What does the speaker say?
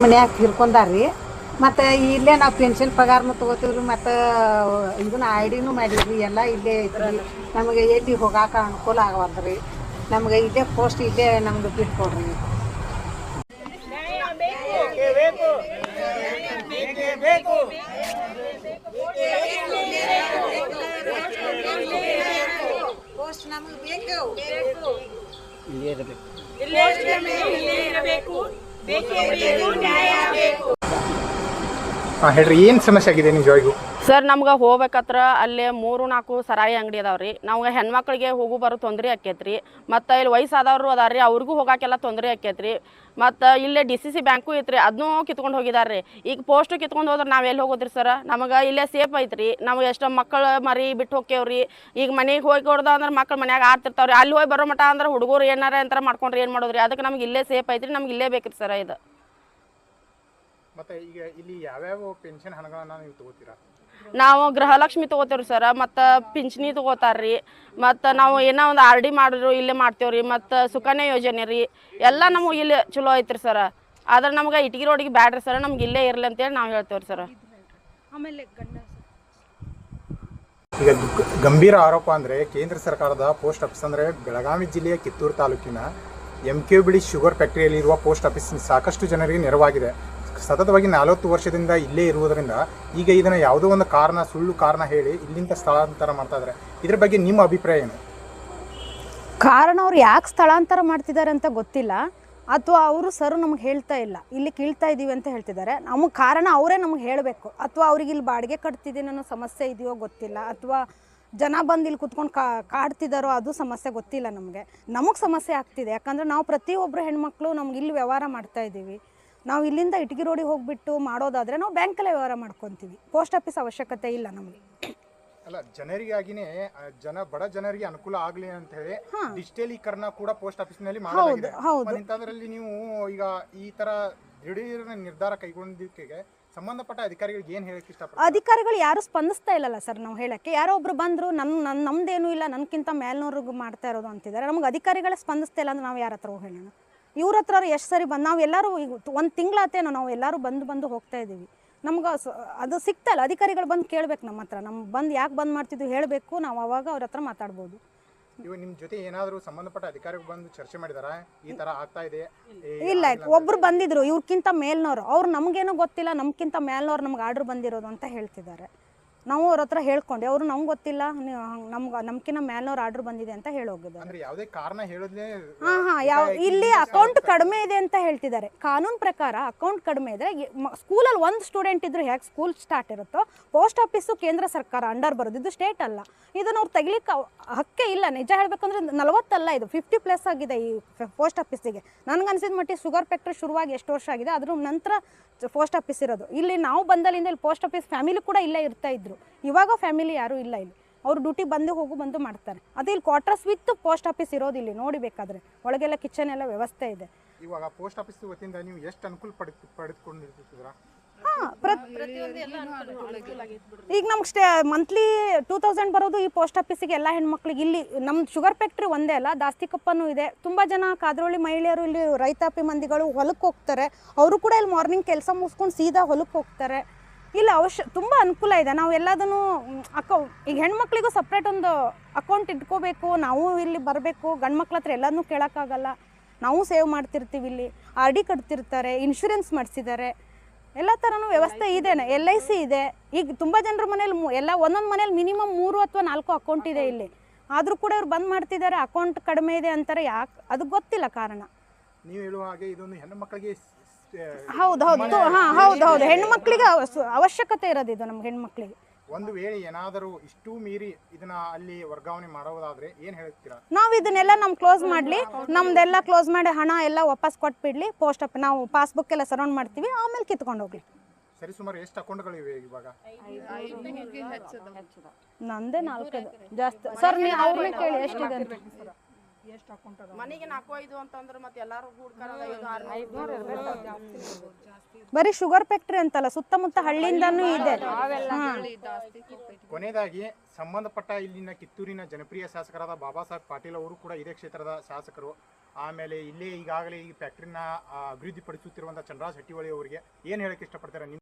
ಮನ್ಯಾಗ ತೀರ್ಕೊಂಡಾರ್ರಿ. ಮತ್ತು ಇಲ್ಲೇ ನಾವು ಪೆನ್ಷನ್ ಪಗಾರನು ತೊಗೋತೀವ್ರಿ. ಮತ್ತು ಇದನ್ನ ಐಡಿನೂ ಮಾಡೀವ್ರಿ. ಎಲ್ಲ ಇಲ್ಲೇ ಐತ್ರಿ. ನಮಗೆ ಎಲ್ಲಿ ಹೋಗಾಕ ಅನುಕೂಲ ಆಗವಲ್ರಿ. ನಮ್ಗೆ ಇಲ್ಲೇ ಪೋಸ್ಟ್ ಇಲ್ಲೇ ನಮ್ಗೆ ಬಿಟ್ಕೊಡ್ರಿ. ಪೋಸ್ಟ್ ನಮಗೆ ಬೇಕು. ಇಲ್ಲೇ ಇರಬೇಕು. ಹೇಳ್ರಿ, ಏನು ಸಮಸ್ಯೆ ಆಗಿದೆ ನಿಜವಾಗಿಗೂ? ಸರ್, ನಮ್ಗೆ ಹೋಗ್ಬೇಕತ್ರ ಅಲ್ಲೇ 3-4 ಸರಾಯಿ ಅಂಗಡಿ ಅದಾವ್ರಿ. ನಮ್ಗೆ ಹೆಣ್ಮಕ್ಳಿಗೆ ಹೋಗು ಬರೋ ತೊಂದರೆ ಆಕೈತ್ರಿ. ಮತ್ತು ಇಲ್ಲಿ ವಯಸ್ಸಾದವರು ಅದಾರ್ರಿ, ಅವ್ರಿಗೂ ಹೋಗಾಕೆಲ್ಲ ತೊಂದರೆ ಆಕೈತ್ರಿ. ಮತ್ತು ಇಲ್ಲೇ DCC ಬ್ಯಾಂಕು ಐತ್ರಿ, ಅದನ್ನೂ ಕಿತ್ಕೊಂಡು ಹೋಗಿದಾರ್ರಿ. ಈಗ ಪೋಸ್ಟು ಕಿತ್ಕೊಂಡು ಹೋದ್ರೆ ನಾವು ಎಲ್ಲಿ ಹೋಗೋದ್ರಿ ಸರ್? ನಮಗೆ ಇಲ್ಲೇ ಸೇಫ್ ಐತ್ರಿ. ನಮ್ಗೆ ಎಷ್ಟು ಮಕ್ಕಳು ಮರಿ ಬಿಟ್ಟು ಹೋಗ್ಯವ್ರಿ. ಈಗ ಮನೆಗೆ ಹೋಗಿ ಹೊಡ್ದ ಅಂದ್ರೆ ಮಕ್ಳು ಮನ್ಯಾಗ ಆಡ್ತಿರ್ತಾವ್ರಿ. ಅಲ್ಲಿ ಹೋಗಿ ಬರೋ ಮಟ ಅಂದ್ರೆ ಹುಡುಗರು ಏನಾರ ಅಂತಾರ ಮಾಡ್ಕೊಂಡ್ರಿ ಏನು ಮಾಡೋದ್ರಿ? ಅದಕ್ಕೆ ನಮ್ಗೆ ಇಲ್ಲೇ ಸೇಫ್ ಐತ್ರಿ. ನಮ್ಗೆ ಇಲ್ಲೇ ಬೇಕ್ರಿ ಸರ್ ಇದು. ಮತ್ತೆ ಈಗ ಇಲ್ಲಿ ಯಾವ್ಯಾವ ಪೆನ್ಷನ್ ಹಣಗಳನ್ನ ನೀವು ತಗೋತೀರಾ? ನಾವು ಗೃಹಲಕ್ಷ್ಮಿ ತೊಗೋತೇವ್ರಿ ಸರ್, ಮತ್ತು ಪಿಂಚಣಿ ತೊಗೋತಾರ್ರಿ. ಮತ್ತು ನಾವು ಏನೋ ಒಂದು RD ಮಾಡಿದ್ರು ಇಲ್ಲೇ ಮಾಡ್ತೇವ್ರಿ. ಮತ್ತು ಸುಕನ್ಯಾ ಯೋಜನೆ ರೀ, ಎಲ್ಲ ನಮಗೆ ಇಲ್ಲೇ ಚಲೋ ಐತ್ರಿ ಸರ್. ಆದ್ರೆ ನಮ್ಗೆ ಇಟಗಿ ರೋಡಿಗೆ ಬ್ಯಾಡ್ರಿ ಸರ್, ನಮ್ಗೆ ಇಲ್ಲೇ ಇರಲಿ ಅಂತೇಳಿ ನಾವು ಹೇಳ್ತೇವ್ರಿ ಸರ್. ಈಗ ಗಂಭೀರ ಆರೋಪ ಅಂದರೆ ಕೇಂದ್ರ ಸರ್ಕಾರದ ಪೋಸ್ಟ್ ಆಫೀಸ್ ಅಂದರೆ ಬೆಳಗಾವಿ ಜಿಲ್ಲೆಯ ಕಿತ್ತೂರು ತಾಲೂಕಿನ MKBD ಶುಗರ್ ಫ್ಯಾಕ್ಟರಿಯಲ್ಲಿರುವ ಪೋಸ್ಟ್ ಆಫೀಸ್ ಸಾಕಷ್ಟು ಜನರಿಗೆ ನೆರವಾಗಿದೆ. ಸತತವಾಗಿ 40 ವರ್ಷದಿಂದ ಇಲ್ಲೇ ಇರುವುದರಿಂದ ಈಗ ಇದನ್ನು ಯಾವುದೋ ಒಂದು ಸುಳ್ಳು ಕಾರಣ ಹೇಳಿ ಇಲ್ಲಿಂದ ಸ್ಥಳಾಂತರ ಮಾಡ್ತಾ ಇದ್ದಾರೆ. ಇದ್ರ ಬಗ್ಗೆ ನಿಮ್ಮ ಅಭಿಪ್ರಾಯ ಏನು? ಕಾರಣ ಅವ್ರು ಯಾಕೆ ಸ್ಥಳಾಂತರ ಮಾಡ್ತಿದ್ದಾರೆ ಅಂತ ಗೊತ್ತಿಲ್ಲ, ಅಥವಾ ಅವರು ಸರ್ ನಮ್ಗೆ ಹೇಳ್ತಾ ಇಲ್ಲ, ಇಲ್ಲಿ ಕೀಳ್ತಾ ಇದ್ದೀವಿ ಅಂತ ಹೇಳ್ತಿದ್ದಾರೆ. ನಮಗೆ ಕಾರಣ ಅವರೇ ನಮ್ಗೆ ಹೇಳಬೇಕು. ಅಥವಾ ಅವ್ರಿಗೆ ಇಲ್ಲಿ ಬಾಡಿಗೆ ಕಟ್ತಿದ್ದೀನಿ ಅನ್ನೋ ಸಮಸ್ಯೆ ಇದೆಯೋ ಗೊತ್ತಿಲ್ಲ, ಅಥವಾ ಜನ ಬಂದು ಇಲ್ಲಿ ಕುತ್ಕೊಂಡು ಕಾಡ್ತಿದ್ದಾರೋ ಅದು ಸಮಸ್ಯೆ ಗೊತ್ತಿಲ್ಲ. ನಮಗೆ ಸಮಸ್ಯೆ ಆಗ್ತಿದೆ. ಯಾಕಂದರೆ ನಾವು ಪ್ರತಿಯೊಬ್ಬರು ಹೆಣ್ಮಕ್ಳು ನಮ್ಗೆ ಇಲ್ಲಿ ವ್ಯವಹಾರ ಮಾಡ್ತಾ ಇದ್ದೀವಿ. ನಾವು ಇಲ್ಲಿಂದ ಇಟಗಿ ರೋಡಿಗೆ ಹೋಗ್ಬಿಟ್ಟು ಮಾಡೋದಾದರೆ ನಾವು ಬ್ಯಾಂಕಲ್ಲೇ ವ್ಯವಹಾರ ಮಾಡ್ಕೊತೀವಿ. ಪೋಸ್ಟ್ ಆಫೀಸ್ ಅವಶ್ಯಕತೆ ಇಲ್ಲ ನಮಗೆ. ಅಲ್ಲ, ಜನರಿಗಾಗಿನೇ ಬಡ ಜನರಿಗೆ ಅನುಕೂಲ ಆಗಲಿ ಅಂತ ಹೇಳಿ ಡಿಜಿಟಲೀಕರಣ ಕೂಡ ಪೋಸ್ಟ್ ಆಫೀಸ್ನಲ್ಲಿ ಮಾಡಲಾಗಿದೆ. ಇಂಥದ್ರಲ್ಲಿ ನೀವು ಈಗ ಈ ತರ ದಿಢೀರ್ ನಿರ್ಧಾರ ಕೈಗೊಂಡಿದ್ದಕ್ಕೆ ಸಂಬಂಧಪಟ್ಟ ಅಧಿಕಾರಿಗಳಿಗೆ ಏನು ಹೇಳಕ್ಕೆ ಇಷ್ಟಪಡ್ತಾರೆ? ಅಧಿಕಾರಿಗಳು ಯಾರು ಸ್ಪಂದಿಸ್ತಾ ಇಲ್ಲಲ್ಲ ಸರ್. ನಾವು ಹೇಳಕ್ಕೆ ಯಾರೋ ಒಬ್ರು ಬಂದರು ನಮ್ದೇನೂ ಇಲ್ಲ, ನನ್ಕಿಂತ ಮೇಲ್ನವ್ರಿಗೆ ಮಾಡ್ತಾ ಇರೋದು ಅಂತಿದ್ದಾರೆ. ನಮ್ಗೆ ಅಧಿಕಾರಿಗಳೇ ಸ್ಪಂದಿಸ್ತಾ ಇಲ್ಲ ಅಂದ್ರೆ ನಾವು ಯಾರ ಹತ್ರ ಹೋಗಿ ಹೇಳೋಣ? ಇವ್ರ ಹತ್ರ ಎಷ್ಟು ಸರಿ ಬಂದು ನಾವೆಲ್ಲರೂ ಈಗ 1 ತಿಂಗಳಾತೇನೋ ನಾವು ಎಲ್ಲರೂ ಬಂದು ಹೋಗ್ತಾ ಇದ್ದೀವಿ. ನಮ್ಗೆ ಅದು ಸಿಗ್ತಾಯಿಲ್ಲ. ಅಧಿಕಾರಿಗಳು ಬಂದು ಕೇಳ್ಬೇಕು ನಮ್ಮ ಹತ್ರ. ನಮ್ಗೆ ಬಂದು ಯಾಕೆ ಬಂದ್ ಮಾಡ್ತಿದ್ವಿ ಹೇಳಬೇಕು. ನಾವು ಅವಾಗ ಅವ್ರ ಹತ್ರ ಮಾತಾಡ್ಬೋದು. ಇವಾಗ ನಿಮ್ಮ ಜೊತೆ ಏನಾದರೂ ಸಂಬಂಧಪಟ್ಟ ಅಧಿಕಾರಿಗಳು ಬಂದು ಚರ್ಚೆ ಮಾಡಿದಾರಾ ಈ ಥರ ಆಗ್ತಾ ಇದೆ? ಇಲ್ಲ, ಒಬ್ರು ಬಂದಿದ್ರು ಇವ್ರಕ್ಕಿಂತ ಮೇಲ್ನವ್ರು. ಅವ್ರು ನಮಗೇನೋ ಗೊತ್ತಿಲ್ಲ, ನಮ್ಗಿಂತ ಮೇಲ್ನವ್ರು ನಮ್ಗೆ ಆರ್ಡ್ರ್ ಬಂದಿರೋದು ಅಂತ ಹೇಳ್ತಿದ್ದಾರೆ. ನಾವು ಅವ್ರ ಹತ್ರ ಹೇಳ್ಕೊಂಡೆ, ಅವರು ನಮ್ಗೆ ಗೊತ್ತಿಲ್ಲ, ನಮ್ಕಿನ್ನ ಮೇಲ್ನವ್ರು ಆರ್ಡ್ರ್ ಬಂದಿದೆ ಅಂತ ಹೇಳೋಗಿದ್ದಾರೆ. ಯಾವುದೇ ಕಾರಣ ಹೇಳಿದ್ರೆ ಇಲ್ಲಿ ಅಕೌಂಟ್ ಕಡಿಮೆ ಇದೆ ಅಂತ ಹೇಳ್ತಿದ್ದಾರೆ. ಕಾನೂನು ಪ್ರಕಾರ ಅಕೌಂಟ್ ಕಡಿಮೆ ಇದೆ. ಸ್ಕೂಲಲ್ಲಿ 1 ಸ್ಟೂಡೆಂಟ್ ಇದ್ರೆ ಹೇಗೆ ಸ್ಕೂಲ್ ಸ್ಟಾರ್ಟ್ ಇರುತ್ತೋ, ಪೋಸ್ಟ್ ಆಫೀಸು ಕೇಂದ್ರ ಸರ್ಕಾರ ಅಂಡರ್ ಬರೋದು, ಇದು ಸ್ಟೇಟ್ ಅಲ್ಲ. ಇದನ್ನು ಅವ್ರು ತೆಗಿಲಿಕ್ಕೆ ಹಕ್ಕೇ ಇಲ್ಲ. ನಿಜ ಹೇಳ್ಬೇಕಂದ್ರೆ 40 ಅಲ್ಲ, ಇದು 50+ ಆಗಿದೆ ಈ ಪೋಸ್ಟ್ ಆಫೀಸಿಗೆ. ನನಗನ್ಸಿದ ಮಟ್ಟಿಗೆ ಶುಗರ್ ಫ್ಯಾಕ್ಟ್ರಿ ಶುರುವಾಗಿ ಎಷ್ಟು ವರ್ಷ ಆಗಿದೆ, ಅದ್ರ ನಂತರ ಪೋಸ್ಟ್ ಆಫೀಸ್ ಇರೋದು. ಇಲ್ಲಿ ನಾವು ಬಂದಲ್ಲಿಂದ ಇಲ್ಲಿ ಪೋಸ್ಟ್ ಆಫೀಸ್ ಫ್ಯಾಮಿಲಿ ಕೂಡ ಇಲ್ಲೇ ಇರ್ತಾ ಇದ್ರು. ಇವಾಗ ಫ್ಯಾಮಿಲಿ ಯಾರೂ ಇಲ್ಲ ಇಲ್ಲಿ. ಅವರು ಡ್ಯೂಟಿ ಬಂದು ಮಾಡ್ತಾರೆ. ಅದೇ ಇಲ್ಲಿ ಕ್ವಾರ್ಟರ್ಸ್ ವಿತ್ ಪೋಸ್ಟ್ ಆಫೀಸ್ ಇರೋದು. ಇಲ್ಲಿ ನೋಡಿಬೇಕಾದ್ರೆ ಒಳಗೆಲ್ಲ ಕಿಚನ್ ಎಲ್ಲ ವ್ಯವಸ್ಥೆ ಇದೆ. ಇವಾಗ ಪೋಸ್ಟ್ ಆಫೀಸ್ ವತಿಯಿಂದ ನೀವು ಎಷ್ಟು ಅನುಕೂಲ ಪಡೆದುಕೊಂಡಿರ್ತೀರಾ? ಈಗ ನಮ್ಗೆ ಮಂತ್ಲಿ 2000 ಬರೋದು ಈ ಪೋಸ್ಟ್ ಆಫೀಸಿಗೆ ಎಲ್ಲ ಹೆಣ್ಮಕ್ಳಿಗೆ. ಇಲ್ಲಿ ನಮ್ಮ ಶುಗರ್ ಫ್ಯಾಕ್ಟ್ರಿ ಒಂದೇ ಅಲ್ಲ, ದಾಸ್ತಿಕೊಪ್ಪನೂ ಇದೆ. ತುಂಬ ಜನ ಕಾದ್ರೋಳಿ ಮಹಿಳೆಯರು ಇಲ್ಲಿ ರೈತಾಪಿ ಮಂದಿಗಳು ಹೊಲಕ್ಕೆ ಹೋಗ್ತಾರೆ. ಅವರು ಕೂಡ ಇಲ್ಲಿ ಮಾರ್ನಿಂಗ್ ಕೆಲಸ ಮುಗಿಸ್ಕೊಂಡು ಸೀದಾ ಹೊಲಕ್ಕೆ ಹೋಗ್ತಾರೆ. ಇಲ್ಲ ತುಂಬ ಅನುಕೂಲ ಇದೆ. ನಾವು ಎಲ್ಲದನ್ನು ಈಗ ಹೆಣ್ಮಕ್ಳಿಗೂ ಸಪ್ರೇಟ್ ಒಂದು ಅಕೌಂಟ್ ಇಟ್ಕೋಬೇಕು. ನಾವು ಇಲ್ಲಿ ಬರಬೇಕು. ಗಂಡು ಮಕ್ಳ ಹತ್ರ ಎಲ್ಲದನ್ನೂ ಕೇಳೋಕ್ಕಾಗಲ್ಲ. ನಾವು ಸೇವ್ ಮಾಡ್ತಿರ್ತೀವಿ. ಇಲ್ಲಿ RD ಕಟ್ತಿರ್ತಾರೆ, ಇನ್ಶೂರೆನ್ಸ್ ಮಾಡಿಸಿದ್ದಾರೆ, ಎಲ್ಲ ಥರನೂ ವ್ಯವಸ್ಥೆ ಇದೆ. LIC ಇದೆ. ಈಗ ತುಂಬ ಜನರ ಮನೇಲಿ ಒಂದೊಂದು ಮನೇಲಿ ಮಿನಿಮಮ್ 3 ಅಥವಾ 4 ಅಕೌಂಟ್ ಇದೆ ಇಲ್ಲಿ. ಆದರೂ ಕೂಡ ಇವ್ರು ಬಂದ್ ಮಾಡ್ತಿದ್ದಾರೆ. ಅಕೌಂಟ್ ಕಡಿಮೆ ಇದೆ ಅಂತಾರೆ. ಯಾಕೆ ಅದು ಗೊತ್ತಿಲ್ಲ ಕಾರಣ. ನೀವು ಹೇಳುವ ಹಾಗೆ ಇದೊಂದು ಹೆಣ್ಣು ಮಕ್ಕಳಿಗೆ ಹೌದು. ಹೆಣ್ಣು ಮಕ್ಕಳಿಗೆ ಅವಶ್ಯಕತೆ ಇರೋದು ಇದು. ನಮ್ಗೆ ಹೆಣ್ಮಕ್ಳಿಗೆ ಒಂದು ವೇಳೆ ಏನಾದರೂ ಇಷ್ಟು ಮೀರಿ ಇದನ್ನ ಅಲ್ಲಿ ವರ್ಗಾವಣೆ ಮಾಡೋದಾದ್ರೆ ಏನು ಹೇಳ್ತೀರಾ? ನಾವು ಇದನ್ನೆಲ್ಲ ಕ್ಲೋಸ್ ಮಾಡಲಿ, ನಮ್ದೆಲ್ಲ ಕ್ಲೋಸ್ ಮಾಡಿ ಹಣ ಎಲ್ಲ ವಾಪಸ್ ಕೊಟ್ಬಿಡ್ಲಿ. ಪೋಸ್ಟ್ ಆಫೀಸ್ ನಾವು ಪಾಸ್ಬುಕ್ ಎಲ್ಲ ಸರೌಂಡ್ ಮಾಡ್ತೀವಿ, ಆಮೇಲೆ ಕಿತ್ಕೊಂಡು ಹೋಗ್ಲಿ. ಸರಿ, ಸುಮಾರು ಎಷ್ಟು ಅಕೌಂಟ್ಗಳಿವೆ ಇವಾಗ? ನಂದೇ 4 ಜಾಸ್ತಿ ಸರ್. ನೀವು ಅವ್ರನ್ನ ಕೇಳಿ ಎಷ್ಟಿದೆ ಅಂತ. ಮನೆಗೆ 4-5 ಅಂತಂದ್ರೆ ಮತ್ತೆ ಎಲ್ಲರೂ ಬರೀ ಶುಗರ್ ಫ್ಯಾಕ್ಟ್ರಿ ಅಂತಲ್ಲ, ಸುತ್ತಮುತ್ತ ಹಳ್ಳಿಯಿಂದನೂ ಇದೆ. ಕೊನೆಯದಾಗಿ ಸಂಬಂಧಪಟ್ಟ ಇಲ್ಲಿನ ಕಿತ್ತೂರಿನ ಜನಪ್ರಿಯ ಶಾಸಕರಾದ ಬಾಬಾ ಸಾಹೇಬ್ ಪಾಟೀಲ್ ಅವರು ಕೂಡ ಇದೇ ಕ್ಷೇತ್ರದ ಶಾಸಕರು. ಆಮೇಲೆ ಇಲ್ಲೇ ಈಗಾಗಲೇ ಈ ಫ್ಯಾಕ್ಟ್ರಿನ ಅಭಿವೃದ್ಧಿಪಡಿಸುತ್ತಿರುವಂಥ ಚಂದ್ರರಾಜ್ ಹಟ್ಟಿಹೊಳಿ ಅವರಿಗೆ ಏನು ಹೇಳಕ್ಕೆ ಇಷ್ಟಪಡ್ತಾರೆ?